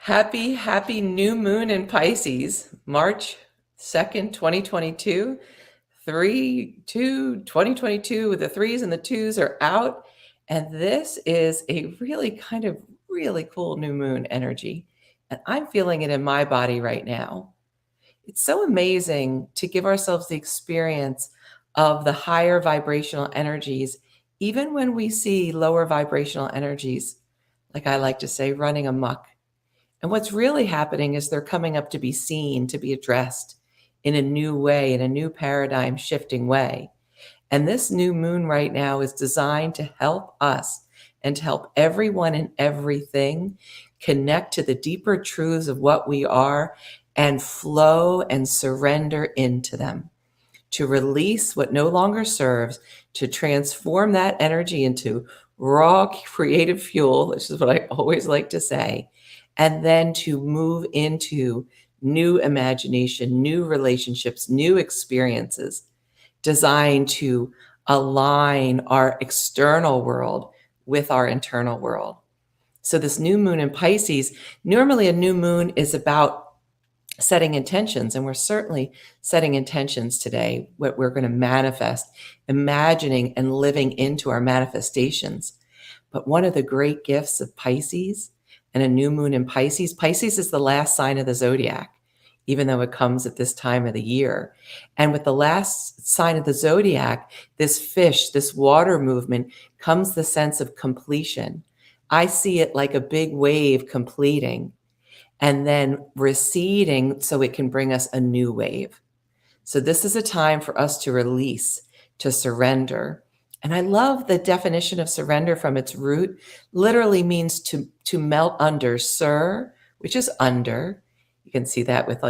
Happy new moon in Pisces, March 2nd, 2022. 2022, the threes and the twos are out. And this is a really cool new moon energy. And I'm feeling it in my body right now. It's so amazing to give ourselves the experience of the higher vibrational energies, even when we see lower vibrational energies, like I like to say, running amok. And what's really happening is they're coming up to be seen, to be addressed in a new way, in a new paradigm shifting way. And this new moon right now is designed to help us and to help everyone and everything connect to the deeper truths of what we are and flow and surrender into them, to release what no longer serves, to transform that energy into raw creative fuel, which is what I always like to say, and then to move into new imagination, new relationships, new experiences designed to align our external world with our internal world. So this new moon in Pisces, normally a new moon is about setting intentions, and we're certainly setting intentions today, what we're going to manifest, imagining and living into our manifestations. But one of the great gifts of Pisces and a new moon in Pisces, Pisces is the last sign of the zodiac, even though it comes at this time of the year. And with the last sign of the zodiac, this fish, this water movement, comes the sense of completion. I see it like a big wave completing and then receding so it can bring us a new wave. So this is a time for us to release, to surrender. And I love the definition of surrender from its root. Literally means to melt under, sur, which is under. You can see that with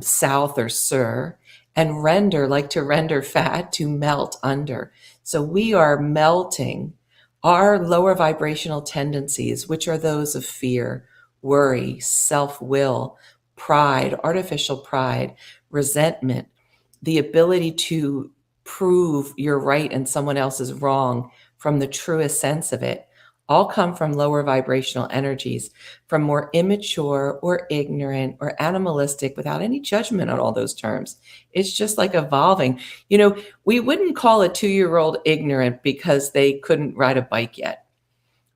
south or sur, and render, like to render fat, to melt under. So we are melting our lower vibrational tendencies, which are those of fear, worry, self-will, pride, artificial pride, resentment, the ability to prove you're right and someone else is wrong from the truest sense of it, all come from lower vibrational energies, from more immature or ignorant or animalistic, without any judgment on all those terms. It's just like evolving. We wouldn't call a 2-year-old ignorant because they couldn't ride a bike yet.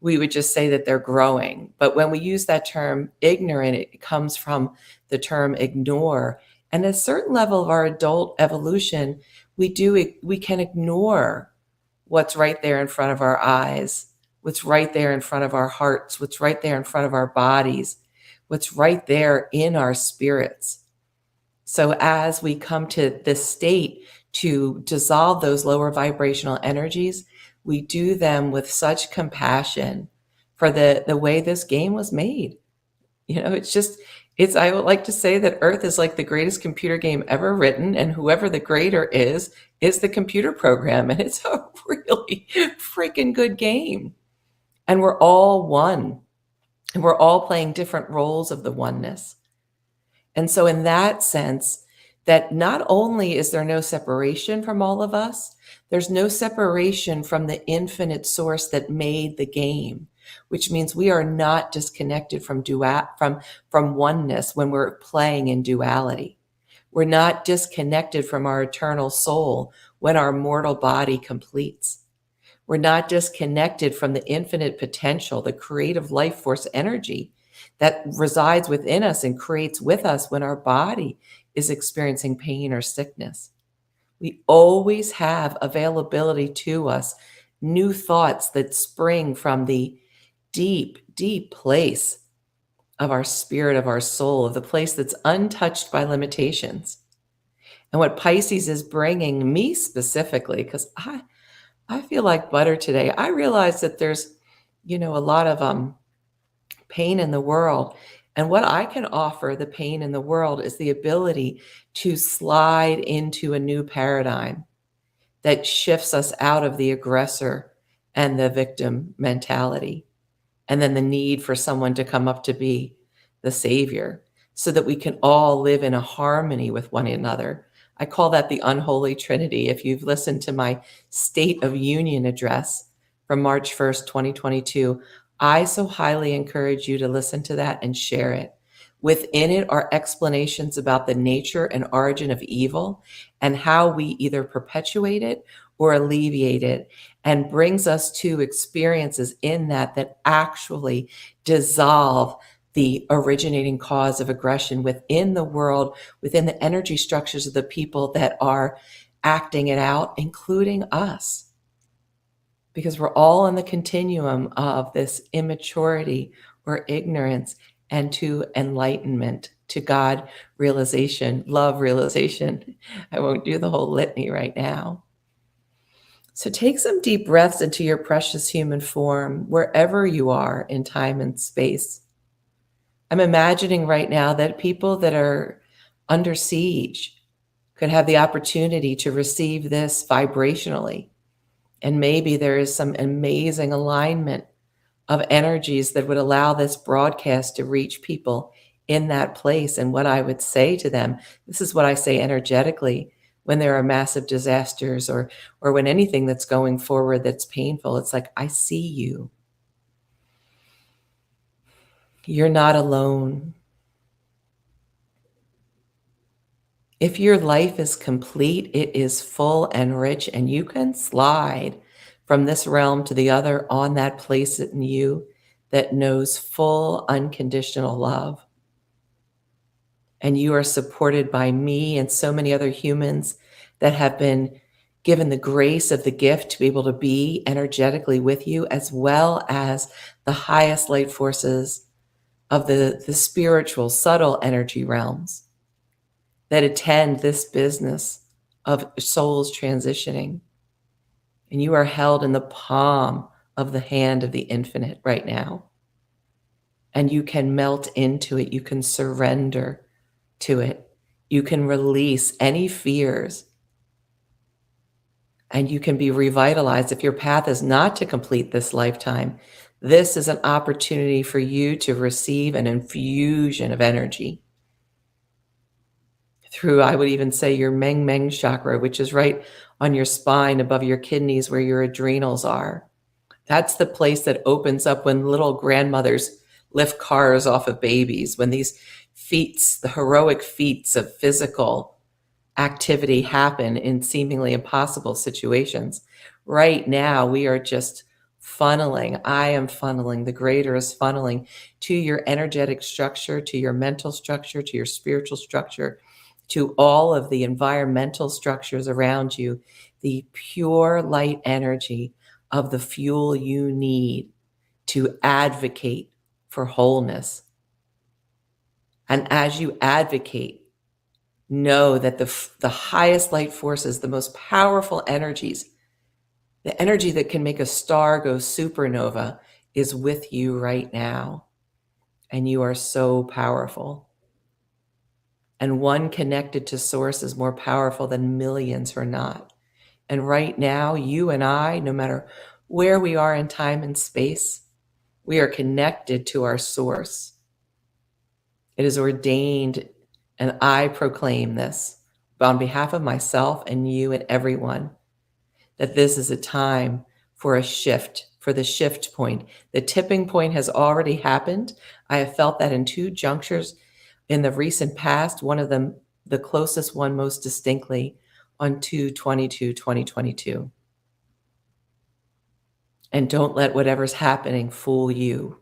We would just say that they're growing. But when we use that term ignorant, it comes from the term ignore. And at a certain level of our adult evolution, we can ignore what's right there in front of our eyes, what's right there in front of our hearts, what's right there in front of our bodies, what's right there in our spirits. So as we come to this state to dissolve those lower vibrational energies, we do them with such compassion for the way this game was made. I would like to say that Earth is like the greatest computer game ever written, and whoever the creator is the computer program, and it's a really freaking good game. And we're all one, and we're all playing different roles of the oneness. And so in that sense, that not only is there no separation from all of us, there's no separation from the infinite source that made the game, which means we are not disconnected from oneness when we're playing in duality. We're not disconnected from our eternal soul when our mortal body completes. We're not disconnected from the infinite potential, the creative life force energy that resides within us and creates with us when our body is experiencing pain or sickness. We always have availability to us new thoughts that spring from the deep, deep place of our spirit, of our soul, of the place that's untouched by limitations. And what Pisces is bringing me specifically, because I feel like butter today. I realize that there's, a lot of pain in the world. And what I can offer the pain in the world is the ability to slide into a new paradigm that shifts us out of the aggressor and the victim mentality, and then the need for someone to come up to be the savior so that we can all live in a harmony with one another. I call that the unholy trinity. If you've listened to my State of Union address from March 1st, 2022, I so highly encourage you to listen to that and share it. Within it are explanations about the nature and origin of evil and how we either perpetuate it or alleviate it, and brings us to experiences in that actually dissolve the originating cause of aggression within the world, within the energy structures of the people that are acting it out, including us, because we're all on the continuum of this immaturity or ignorance and to enlightenment, to God realization, love realization. I won't do the whole litany right now. So take some deep breaths into your precious human form, wherever you are in time and space. I'm imagining right now that people that are under siege could have the opportunity to receive this vibrationally. And maybe there is some amazing alignment of energies that would allow this broadcast to reach people in that place. And what I would say to them, this is what I say energetically when there are massive disasters or when anything that's going forward that's painful. It's like, I see you. You're not alone. If your life is complete, it is full and rich, and you can slide from this realm to the other on that place in you that knows full unconditional love. And you are supported by me and so many other humans that have been given the grace of the gift to be able to be energetically with you, as well as the highest light forces of the spiritual, subtle energy realms that attend this business of souls transitioning. And you are held in the palm of the hand of the infinite right now. And you can melt into it. You can surrender to it. You can release any fears. And you can be revitalized. If your path is not to complete this lifetime, this is an opportunity for you to receive an infusion of energy through, I would even say, your Meng Meng chakra, which is right on your spine above your kidneys where your adrenals are. That's the place that opens up when little grandmothers lift cars off of babies, when these feats, the heroic feats of physical activity happen in seemingly impossible situations. Right now, we are just funneling. I am funneling. The greater is funneling to your energetic structure, to your mental structure, to your spiritual structure, to all of the environmental structures around you, the pure light energy of the fuel you need to advocate for wholeness. And as you advocate, know that the highest light forces, the most powerful energies, the energy that can make a star go supernova is with you right now. And you are so powerful. And one connected to source is more powerful than millions who are not. And right now, you and I, no matter where we are in time and space, we are connected to our source. It is ordained, and I proclaim this on behalf of myself and you and everyone, that this is a time for a shift, for the shift point. The tipping point has already happened. I have felt that in two junctures in the recent past, one of them, the closest one most distinctly, on 2/22/2022. And don't let whatever's happening fool you.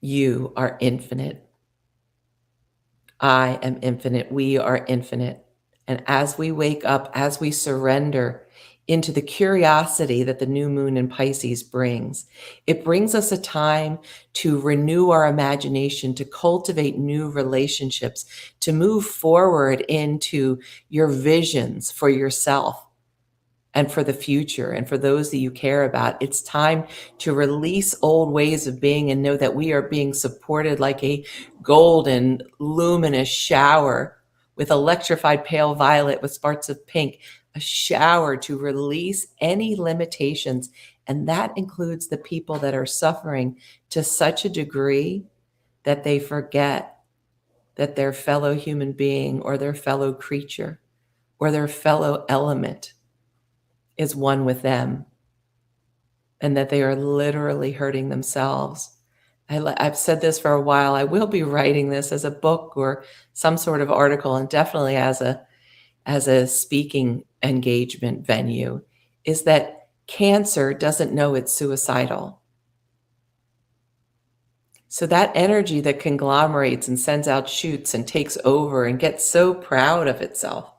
You are infinite. I am infinite. We are infinite. And as we wake up, as we surrender into the curiosity that the new moon in Pisces brings, it brings us a time to renew our imagination, to cultivate new relationships, to move forward into your visions for yourself and for the future and for those that you care about. It's time to release old ways of being and know that we are being supported like a golden, luminous shower with electrified pale violet with sparks of pink, a shower to release any limitations. And that includes the people that are suffering to such a degree that they forget that their fellow human being or their fellow creature or their fellow element is one with them. and that they are literally hurting themselves. I've said this for a while. I will be writing this as a book or some sort of article, and definitely as a speaking engagement venue, is that cancer doesn't know it's suicidal. So that energy that conglomerates and sends out shoots and takes over and gets so proud of itself.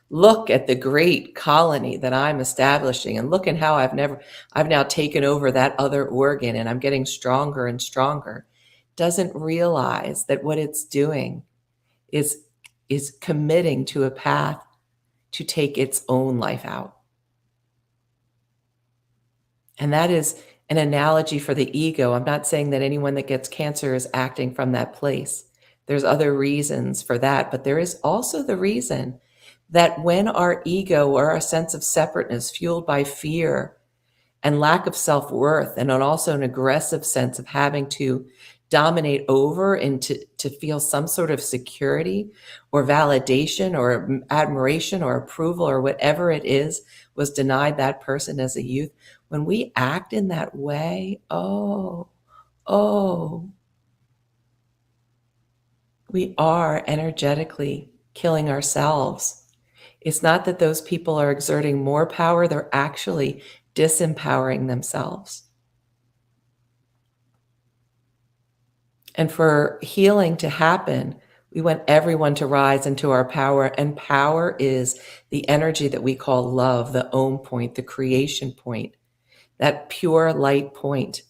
Look at the great colony that I'm establishing, and look at how I've now taken over that other organ and I'm getting stronger and stronger. Doesn't realize that what it's doing is committing to a path to take its own life out. And that is an analogy for the ego. I'm not saying that anyone that gets cancer is acting from that place. There's other reasons for that, but there is also the reason that when our ego or our sense of separateness, fueled by fear and lack of self-worth, and also an aggressive sense of having to dominate over and to feel some sort of security or validation or admiration or approval or whatever it is, was denied that person as a youth. When we act in that way, we are energetically killing ourselves. It's not that those people are exerting more power, they're actually disempowering themselves. And for healing to happen, we want everyone to rise into our power. And power is the energy that we call love, the Om point, the creation point, that pure light point.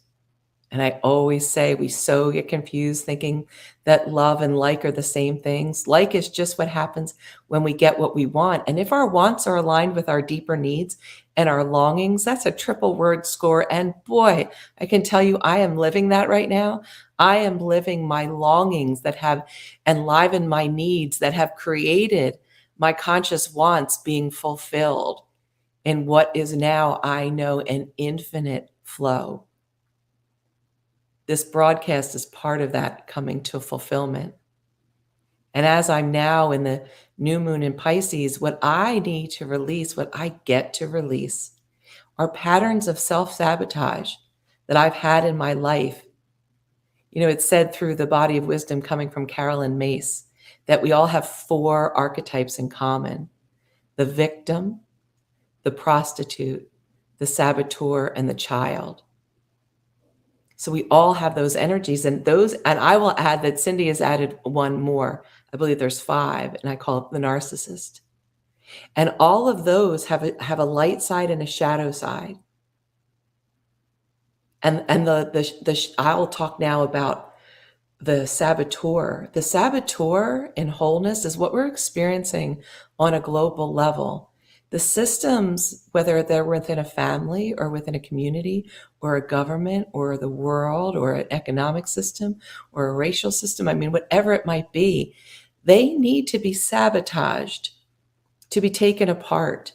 And I always say we so get confused thinking that love and like are the same things. Like is just what happens when we get what we want. And if our wants are aligned with our deeper needs and our longings, that's a triple word score. And boy, I can tell you, I am living that right now. I am living my longings that have enlivened my needs, that have created my conscious wants being fulfilled in what is now, I know, an infinite flow. This broadcast is part of that coming to fulfillment. And as I'm now in the new moon in Pisces, what I need to release, what I get to release, are patterns of self-sabotage that I've had in my life. You know, it's said through the body of wisdom coming from Carolyn Mace that we all have 4 archetypes in common: the victim, the prostitute, the saboteur, and the child. So we all have those energies, and I will add that Cindy has added one more. I believe there's 5, and I call it the narcissist. And all of those have a light side and a shadow side. And I will talk now about the saboteur. The saboteur in wholeness is what we're experiencing on a global level. The systems, whether they're within a family or within a community or a government or the world or an economic system or a racial system, I mean, whatever it might be, they need to be sabotaged, to be taken apart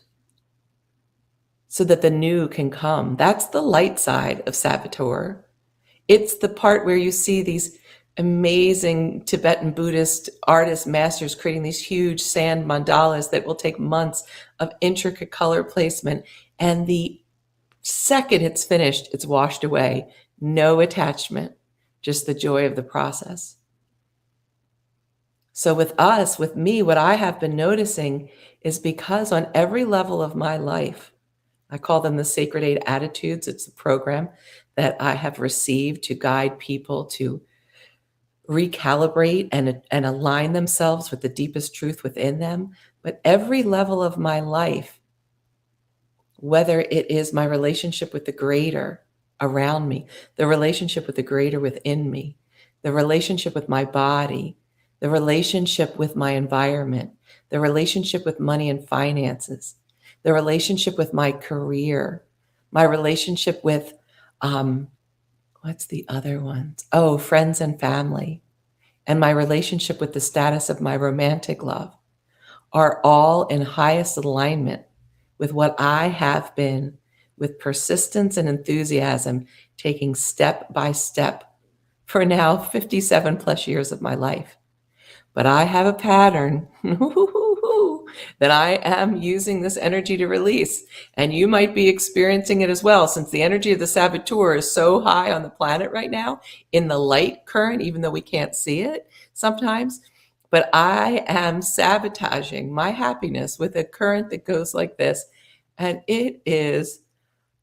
so that the new can come. That's the light side of saboteur. It's the part where you see these amazing Tibetan Buddhist artists, masters creating these huge sand mandalas that will take months of intricate color placement. And the second it's finished, it's washed away. No attachment, just the joy of the process. So with us, with me, what I have been noticing is because on every level of my life, I call them the Sacred 8 Attitudes. It's a program that I have received to guide people to recalibrate and align themselves with the deepest truth within them. But every level of my life, whether it is my relationship with the greater around me, the relationship with the greater within me, the relationship with my body, the relationship with my environment, the relationship with money and finances, the relationship with my career, my relationship with, what's the other ones? Oh, friends and family, and my relationship with the status of my romantic love are all in highest alignment with what I have been, with persistence and enthusiasm, taking step by step for now 57 plus years of my life. But I have a pattern that I am using this energy to release. And you might be experiencing it as well, since the energy of the saboteur is so high on the planet right now in the light current, even though we can't see it sometimes. But I am sabotaging my happiness with a current that goes like this. And it is,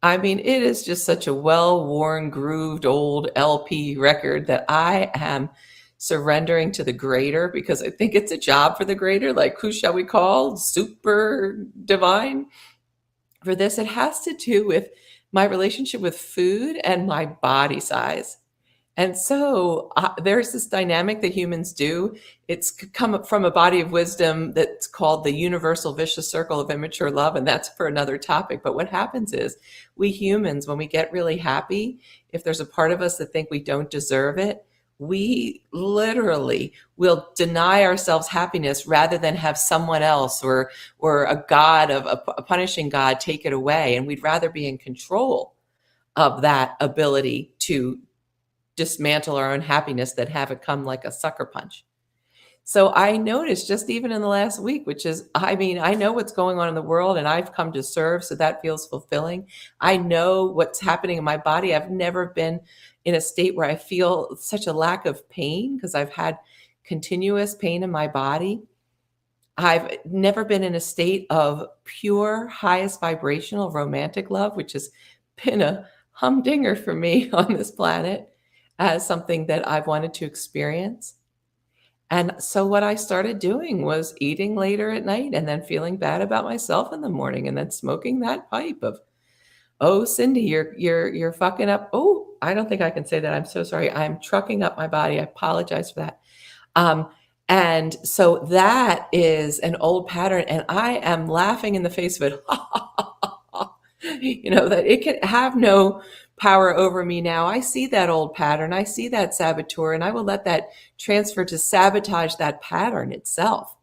I mean, it is just such a well-worn, grooved old LP record that I am surrendering to the greater, because I think it's a job for the greater. Like, who shall we call super divine for this? It has to do with my relationship with food and my body size. And so there's this dynamic that humans do. It's come from a body of wisdom that's called the universal vicious circle of immature love. And that's for another topic. But what happens is, we humans, when we get really happy, if there's a part of us that think we don't deserve it, we literally will deny ourselves happiness rather than have someone else or a god of a punishing god take it away. And we'd rather be in control of that ability to dismantle our own happiness that have it come like a sucker punch. So I noticed just even in the last week, which is, I mean, I know what's going on in the world and I've come to serve. So that feels fulfilling. I know what's happening in my body. I've never been in a state where I feel such a lack of pain, because I've had continuous pain in my body. I've never been in a state of pure, highest vibrational romantic love, which has been a humdinger for me on this planet, as something that I've wanted to experience. And so what I started doing was eating later at night and then feeling bad about myself in the morning, and then smoking that pipe of, oh, Cindy, you're fucking up. Oh, I don't think I can say that. I'm so sorry. I'm trucking up my body. I apologize for that. And so that is an old pattern, and I am laughing in the face of it. That it can have no power over me now. I see that old pattern. I see that saboteur, and I will let that transfer to sabotage that pattern itself.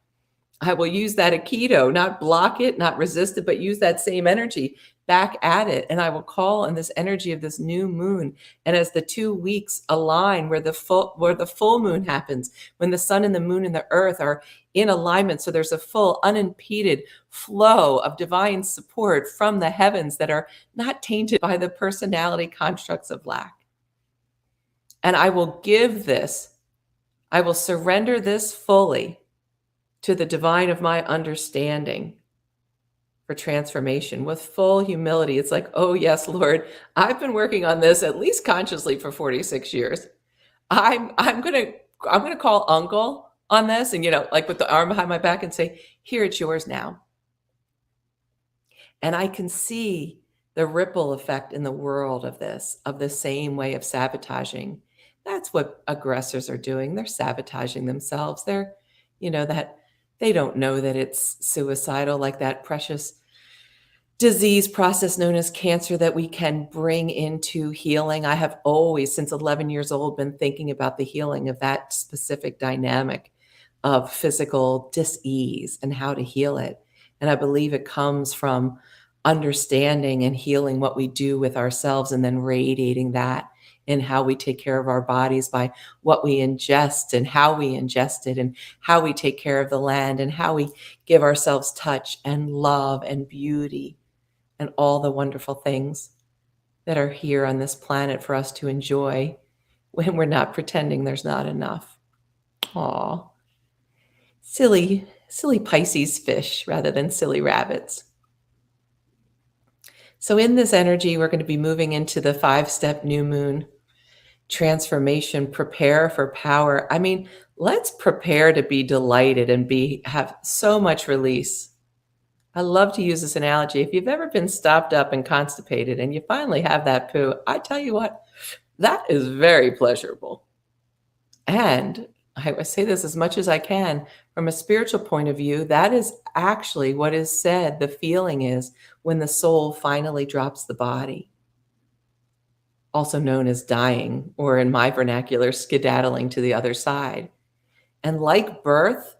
I will use that Aikido, not block it, not resist it, but use that same energy back at it. And I will call on this energy of this new moon. And as the 2 weeks align, where the full moon happens, when the sun and the moon and the earth are in alignment, so there's a full unimpeded flow of divine support from the heavens that are not tainted by the personality constructs of lack. And I will I will surrender this fully to the divine of my understanding for transformation with full humility. It's like, oh yes, Lord, I've been working on this at least consciously for 46 years. I'm gonna call Uncle on this, and like with the arm behind my back, and say, here, it's yours now. And I can see the ripple effect in the world of the same way of sabotaging. That's what aggressors are doing. They're sabotaging themselves. They're, that they don't know that it's suicidal, like that precious disease process known as cancer that we can bring into healing. I have always, since 11 years old, been thinking about the healing of that specific dynamic of physical dis-ease and how to heal it. And I believe it comes from understanding and healing what we do with ourselves, and then radiating that in how we take care of our bodies by what we ingest and how we ingest it, and how we take care of the land, and how we give ourselves touch and love and beauty and all the wonderful things that are here on this planet for us to enjoy when we're not pretending there's not enough. Aw, silly Pisces fish rather than silly rabbits. So in this energy, we're going to be moving into the 5-step new moon transformation. Prepare for power. I mean, let's prepare to be delighted and have so much release. I love to use this analogy. If you've ever been stopped up and constipated and you finally have that poo, I tell you what, that is very pleasurable. And I say this as much as I can from a spiritual point of view. That is actually what is said. The feeling is when the soul finally drops the body, also known as dying, or in my vernacular, skedaddling to the other side. And like birth,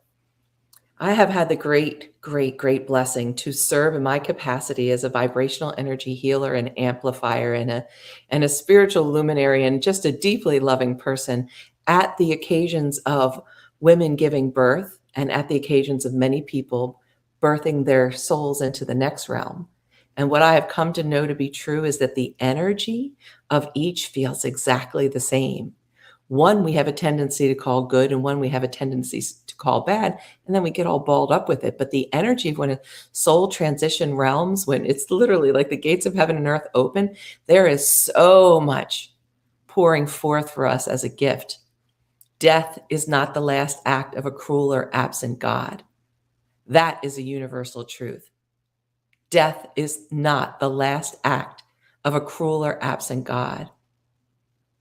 I have had the great, great, great blessing to serve in my capacity as a vibrational energy healer and amplifier, and a spiritual luminary, and just a deeply loving person at the occasions of women giving birth and at the occasions of many people birthing their souls into the next realm. And what I have come to know to be true is that the energy of each feels exactly the same. One we have a tendency to call good, and one we have a tendency to call bad, and then we get all balled up with it. But the energy of when a soul transition realms, when it's literally like the gates of heaven and earth open, there is so much pouring forth for us as a gift. Death is not the last act of a cruel or absent God. That is a universal truth. Death is not the last act of a cruel or absent God.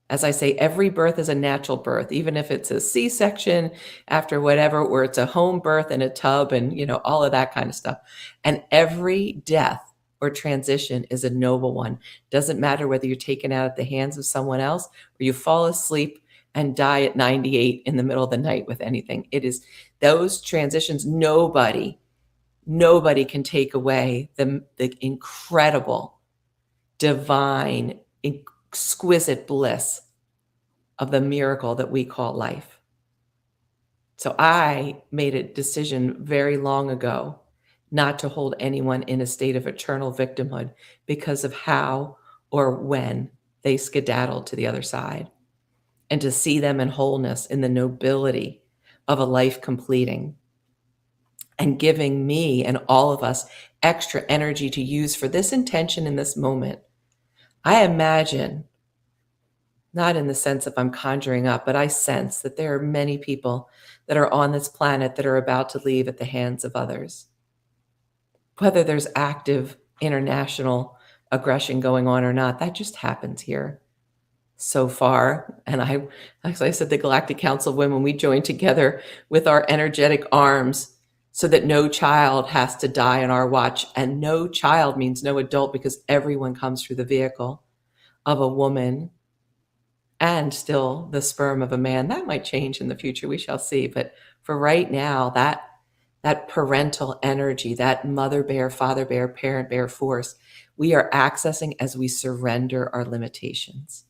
As I say, every birth is a natural birth, even if it's a C-section after whatever, or it's a home birth in a tub and, all of that kind of stuff. And every death or transition is a noble one. Doesn't matter whether you're taken out at the hands of someone else or you fall asleep and die at 98 in the middle of the night with anything. It is those transitions. Nobody can take away the incredible, divine, exquisite bliss of the miracle that we call life. So I made a decision very long ago not to hold anyone in a state of eternal victimhood because of how or when they skedaddled to the other side, and to see them in wholeness, in the nobility of a life completing and giving me and all of us extra energy to use for this intention in this moment. I imagine, not in the sense of I'm conjuring up, but I sense that there are many people that are on this planet that are about to leave at the hands of others. Whether there's active international aggression going on or not, that just happens here so far. And as I said, the Galactic Council of Women, we joined together with our energetic arms so that no child has to die on our watch. And no child means no adult, because everyone comes through the vehicle of a woman and still the sperm of a man. That might change in the future. We shall see. But for right now, that parental energy, that mother bear, father bear, parent bear force, we are accessing as we surrender our limitations,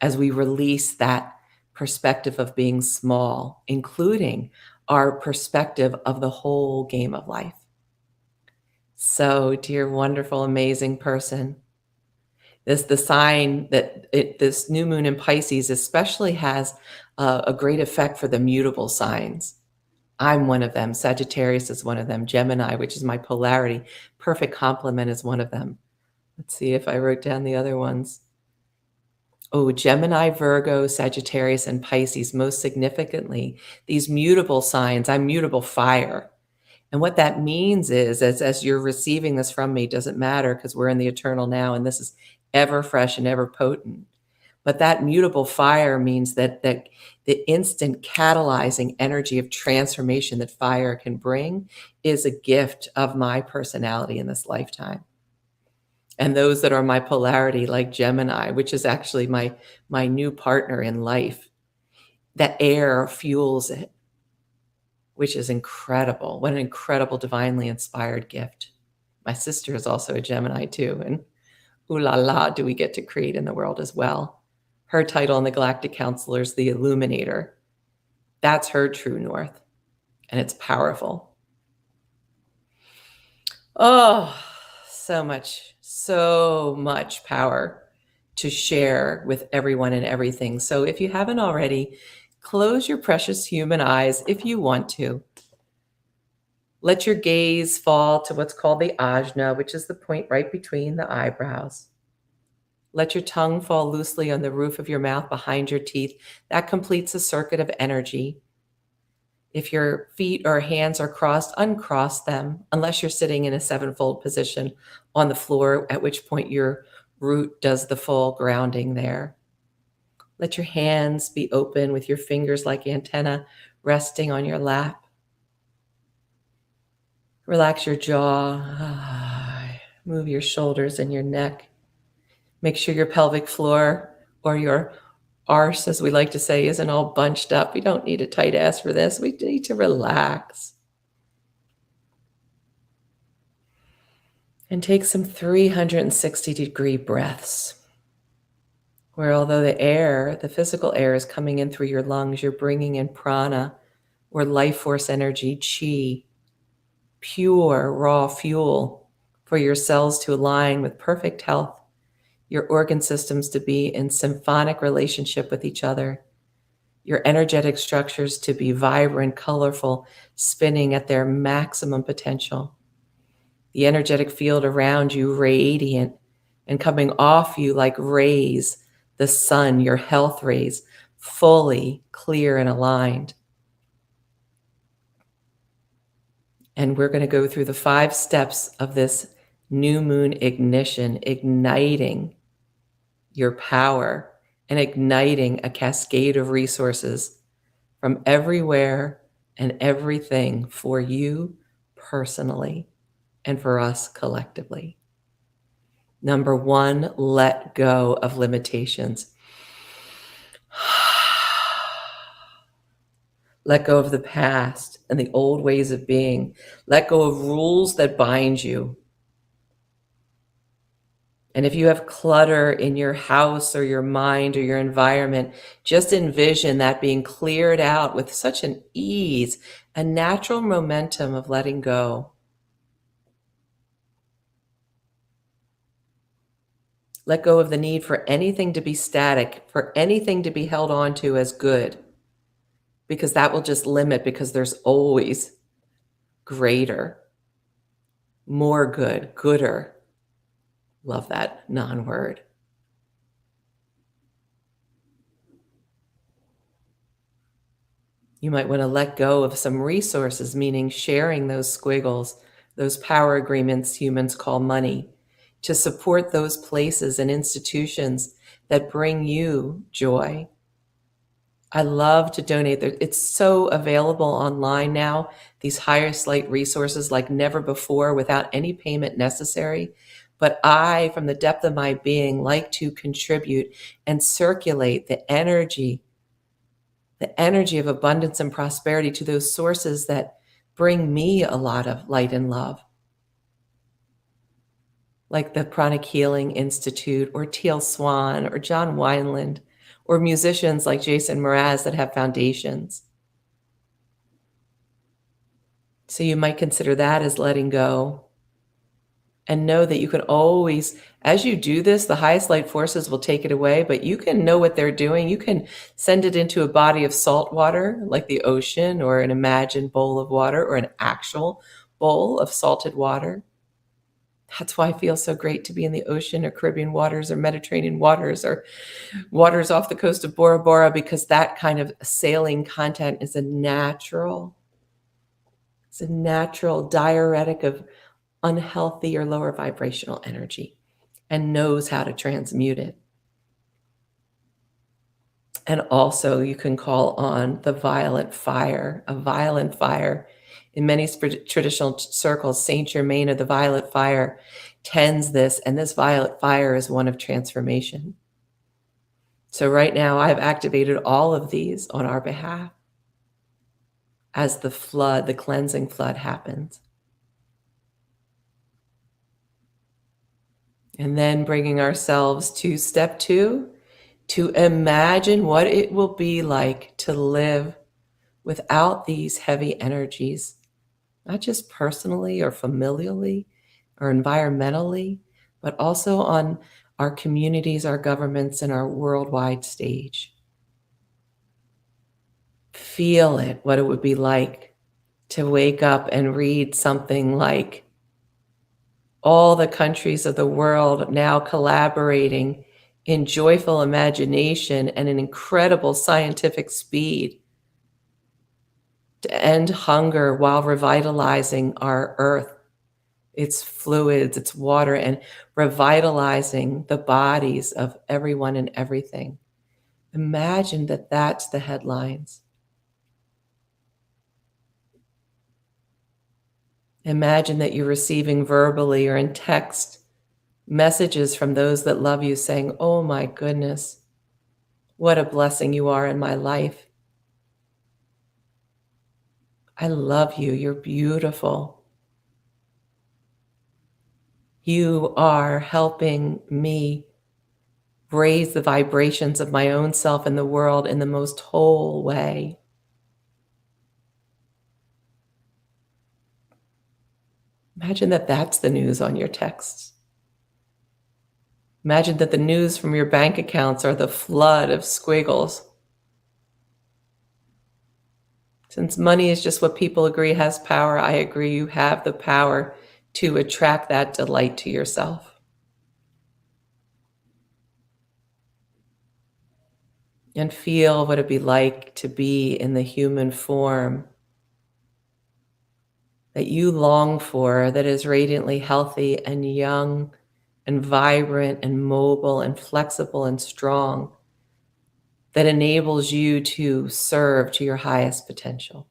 as we release that perspective of being small, including our perspective of the whole game of life. So, dear, wonderful, amazing person, the sign that this new moon in Pisces especially has a great effect for the mutable signs. I'm one of them. Sagittarius is one of them. Gemini, which is my polarity, perfect complement, is one of them. Let's see if I wrote down the other ones. Oh, Gemini, Virgo, Sagittarius, and Pisces. Most significantly, these mutable signs. I'm mutable fire. And what that means is, as you're receiving this from me, doesn't matter, because we're in the eternal now, and this is ever fresh and ever potent. But that mutable fire means that the instant catalyzing energy of transformation that fire can bring is a gift of my personality in this lifetime. And those that are my polarity, like Gemini, which is actually my new partner in life, that air fuels it, which is incredible. What an incredible, divinely inspired gift. My sister is also a Gemini too, and ooh la la, do we get to create in the world as well. Her title in the Galactic Counselor is the Illuminator. That's her true north, and it's powerful. Oh, so much power to share with everyone and everything. So if you haven't already, close your precious human eyes if you want to. Let your gaze fall to what's called the ajna, which is the point right between the eyebrows. Let your tongue fall loosely on the roof of your mouth behind your teeth. That completes a circuit of energy. If your feet or hands are crossed, uncross them, unless you're sitting in a sevenfold position on the floor, at which point your root does the full grounding there. Let your hands be open with your fingers like antenna resting on your lap. Relax your jaw. Move your shoulders and your neck. Make sure your pelvic floor, or your arse, as we like to say, isn't all bunched up. We don't need a tight ass for this. We need to relax. And take some 360-degree breaths, where although the physical air is coming in through your lungs, you're bringing in prana or life force energy, chi, pure raw fuel for your cells to align with perfect health, your organ systems to be in symphonic relationship with each other, your energetic structures to be vibrant, colorful, spinning at their maximum potential, the energetic field around you radiant and coming off you like rays, the sun, your health rays, fully clear and aligned. And we're going to go through the 5 steps of this new moon ignition, igniting your power and igniting a cascade of resources from everywhere and everything for you personally and for us collectively. Number 1, let go of limitations. Let go of the past and the old ways of being. Let go of rules that bind you. And if you have clutter in your house or your mind or your environment, just envision that being cleared out with such an ease, a natural momentum of letting go. Let go of the need for anything to be static, for anything to be held on to as good, because that will just limit, because there's always greater, more good, gooder. Love that non-word. You might want to let go of some resources, meaning sharing those squiggles, those power agreements humans call money, to support those places and institutions that bring you joy. I love to donate. It's so available online now, these highest light resources like never before without any payment necessary. But I, from the depth of my being, like to contribute and circulate the energy of abundance and prosperity to those sources that bring me a lot of light and love, like the Pranic Healing Institute or Teal Swan or John Wineland, or musicians like Jason Mraz that have foundations. So you might consider that as letting go. And know that you can always, as you do this, the highest light forces will take it away, but you can know what they're doing. You can send it into a body of salt water, like the ocean, or an imagined bowl of water, or an actual bowl of salted water. That's why I feel so great to be in the ocean or Caribbean waters or Mediterranean waters or waters off the coast of Bora Bora, because that kind of sailing content is a natural diuretic of unhealthy or lower vibrational energy, and knows how to transmute it. And also you can call on the violet fire, a violent fire. In many traditional circles, Saint Germain of the violet fire tends this, and this violet fire is one of transformation. So right now I've activated all of these on our behalf as the flood, the cleansing flood happens. And then bringing ourselves to step 2, to imagine what it will be like to live without these heavy energies, not just personally or familially or environmentally, but also on our communities, our governments, and our worldwide stage. Feel it, what it would be like to wake up and read something like all the countries of the world now collaborating in joyful imagination and an incredible scientific speed to end hunger while revitalizing our earth, its fluids, its water, and revitalizing the bodies of everyone and everything. Imagine that that's the headlines. Imagine that you're receiving verbally or in text messages from those that love you saying, "Oh my goodness, what a blessing you are in my life. I love you. You're beautiful. You are helping me raise the vibrations of my own self and the world in the most whole way." Imagine that that's the news on your texts. Imagine that the news from your bank accounts are the flood of squiggles. Since money is just what people agree has power, I agree you have the power to attract that delight to yourself. And feel what it'd be like to be in the human form that you long for, that is radiantly healthy and young and vibrant and mobile and flexible and strong, that enables you to serve to your highest potential.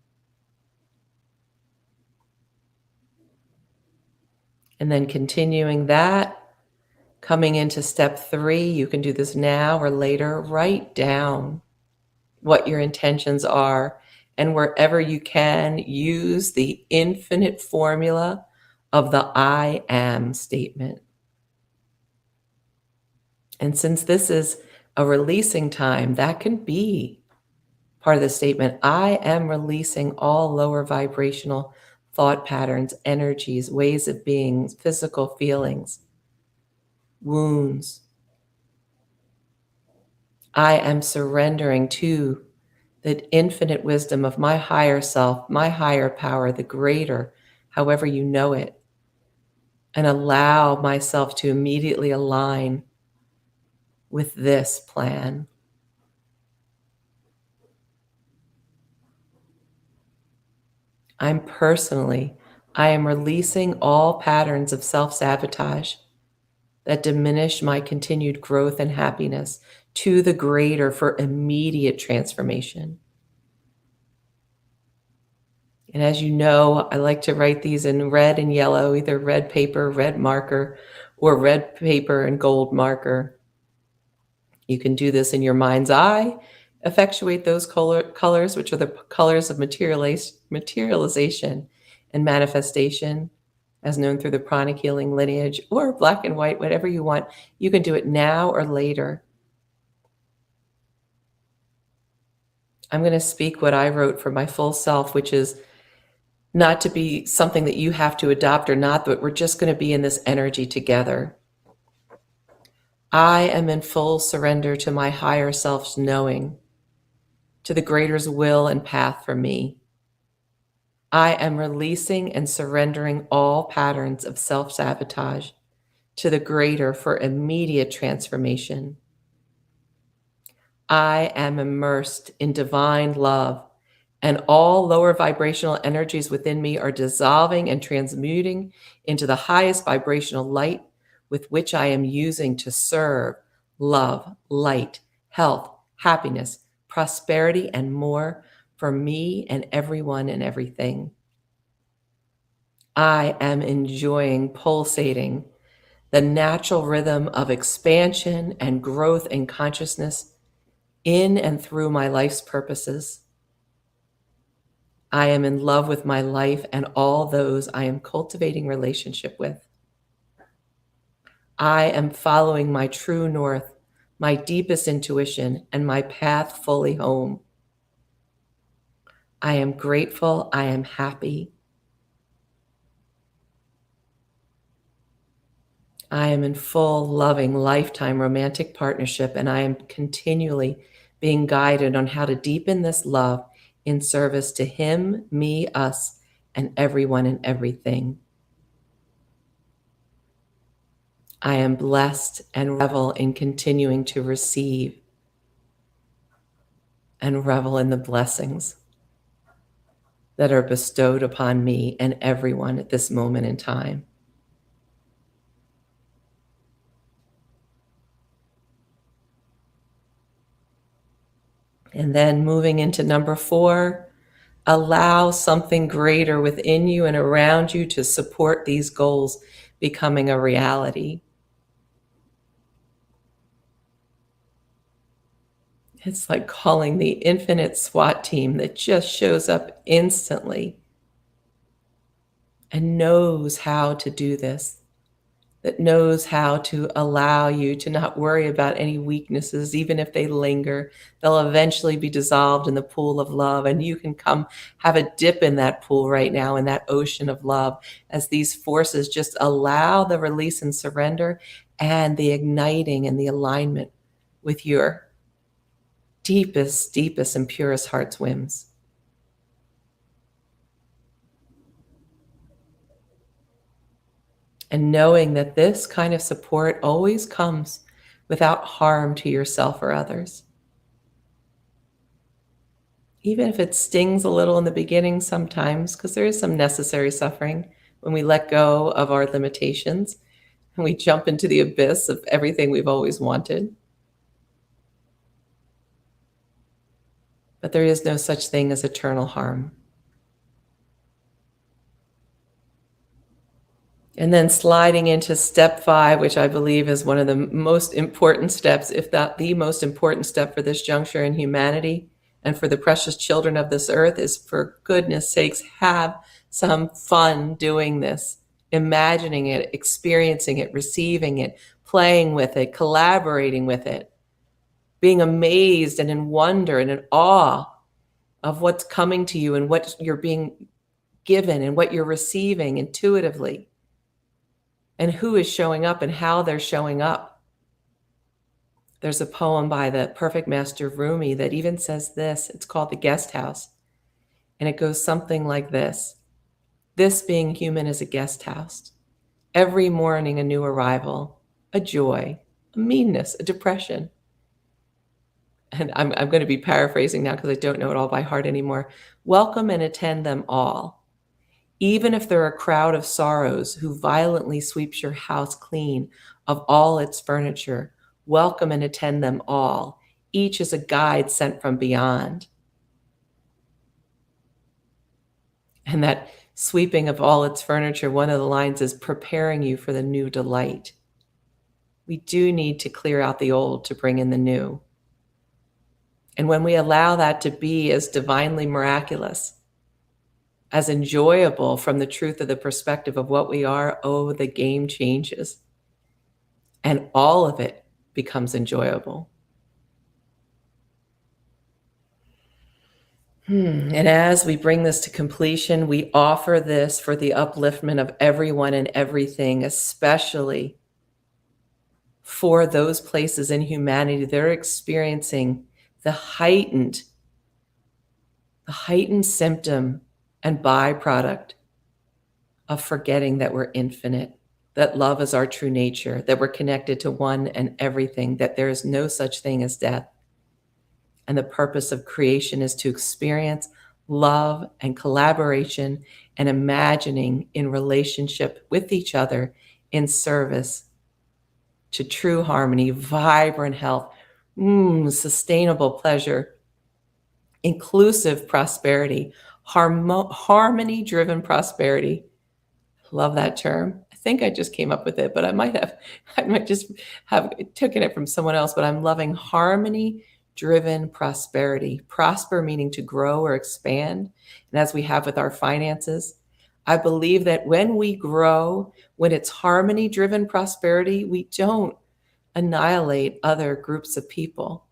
And then continuing that, coming into step 3, you can do this now or later, write down what your intentions are. And wherever you can, use the infinite formula of the I am statement. And since this is a releasing time, that can be part of the statement. I am releasing all lower vibrational thought patterns, energies, ways of being, physical feelings, wounds. I am surrendering to the infinite wisdom of my higher self, my higher power, the greater, however you know it, and allow myself to immediately align with this plan. I am releasing all patterns of self-sabotage that diminish my continued growth and happiness to the greater for immediate transformation. And as you know, I like to write these in red and yellow, either red paper, red marker, or red paper and gold marker. You can do this in your mind's eye, effectuate those colors, which are the colors of materialization and manifestation, as known through the pranic healing lineage, or black and white, whatever you want. You can do it now or later. I'm going to speak what I wrote for my full self, which is not to be something that you have to adopt or not, but we're just going to be in this energy together. I am in full surrender to my higher self's knowing, to the greater's will and path for me. I am releasing and surrendering all patterns of self-sabotage to the greater for immediate transformation. I am immersed in divine love, and all lower vibrational energies within me are dissolving and transmuting into the highest vibrational light with which I am using to serve, love, light, health, happiness, prosperity, and more for me and everyone and everything. I am enjoying pulsating the natural rhythm of expansion and growth in consciousness in and through my life's purposes. I am in love with my life and all those I am cultivating relationship with. I am following my true north, my deepest intuition, and my path fully home. I am grateful. I am happy. I am in full, loving, lifetime romantic partnership, and I am continually being guided on how to deepen this love in service to him, me, us, and everyone and everything. I am blessed and revel in continuing to receive and revel in the blessings that are bestowed upon me and everyone at this moment in time. And then moving into number 4, allow something greater within you and around you to support these goals becoming a reality. It's like calling the infinite SWAT team that just shows up instantly and knows how to do this. that knows how to allow you to not worry about any weaknesses, even if they linger. They'll eventually be dissolved in the pool of love, and you can come have a dip in that pool right now, in that ocean of love, as these forces just allow the release and surrender and the igniting and the alignment with your deepest, deepest, and purest heart's whims. And knowing that this kind of support always comes without harm to yourself or others. Even if it stings a little in the beginning sometimes, because there is some necessary suffering when we let go of our limitations and we jump into the abyss of everything we've always wanted. But there is no such thing as eternal harm. And then sliding into step 5, which I believe is one of the most important steps, if not the most important step for this juncture in humanity and for the precious children of this earth, is, for goodness sakes, have some fun doing this, imagining it, experiencing it, receiving it, playing with it, collaborating with it, being amazed and in wonder and in awe of what's coming to you and what you're being given and what you're receiving intuitively, and who is showing up and how they're showing up. There's a poem by the perfect master Rumi that even says this. It's called The Guest House. And it goes something like this. This being human is a guest house. Every morning a new arrival, a joy, a meanness, a depression. And I'm going to be paraphrasing now because I don't know it all by heart anymore. Welcome and attend them all. Even if they're a crowd of sorrows who violently sweeps your house clean of all its furniture, welcome and attend them all. Each is a guide sent from beyond. And that sweeping of all its furniture, one of the lines is preparing you for the new delight. We do need to clear out the old to bring in the new. And when we allow that to be as divinely miraculous, as enjoyable from the truth of the perspective of what we are, oh, the game changes. And all of it becomes enjoyable. And as we bring this to completion, we offer this for the upliftment of everyone and everything, especially for those places in humanity that are experiencing the heightened symptom and byproduct of forgetting that we're infinite, that love is our true nature, that we're connected to one and everything, that there is no such thing as death. And the purpose of creation is to experience love and collaboration and imagining in relationship with each other in service to true harmony, vibrant health, sustainable pleasure, inclusive prosperity, harmony-driven prosperity. Love that term. I think I just came up with it, but I might just have taken it from someone else, but I'm loving harmony-driven prosperity. Prosper meaning to grow or expand. And as we have with our finances, I believe that when we grow, when it's harmony-driven prosperity, we don't annihilate other groups of people.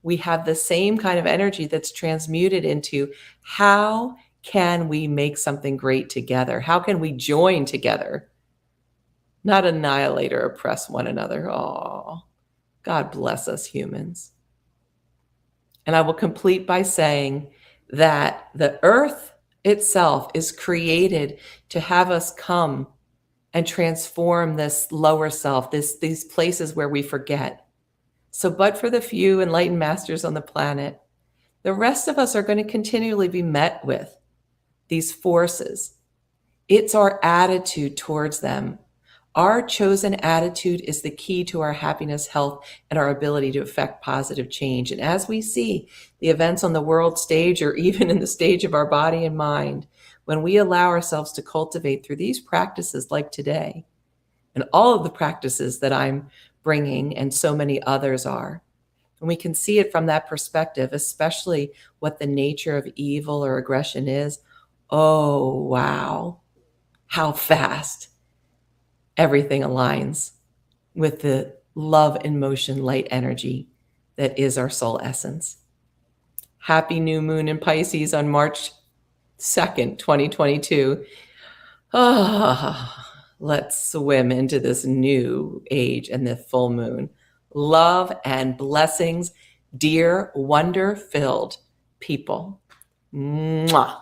We have the same kind of energy that's transmuted into how can we make something great together? How can we join together? Not annihilate or oppress one another. Oh, God bless us humans. And I will complete by saying that the earth itself is created to have us come and transform this lower self, these places where we forget. So, but for the few enlightened masters on the planet, the rest of us are going to continually be met with these forces. It's our attitude towards them. Our chosen attitude is the key to our happiness, health, and our ability to affect positive change. And as we see the events on the world stage, or even in the stage of our body and mind, when we allow ourselves to cultivate through these practices like today, and all of the practices that I'm bringing and so many others are, and we can see it from that perspective, especially what the nature of evil or aggression is. Oh, wow, how fast everything aligns with the love in motion light energy that is our soul essence. Happy new moon in Pisces on March 2nd, 2022. Let's swim into this new age and the full moon. Love and blessings, dear wonder-filled people. Mwah.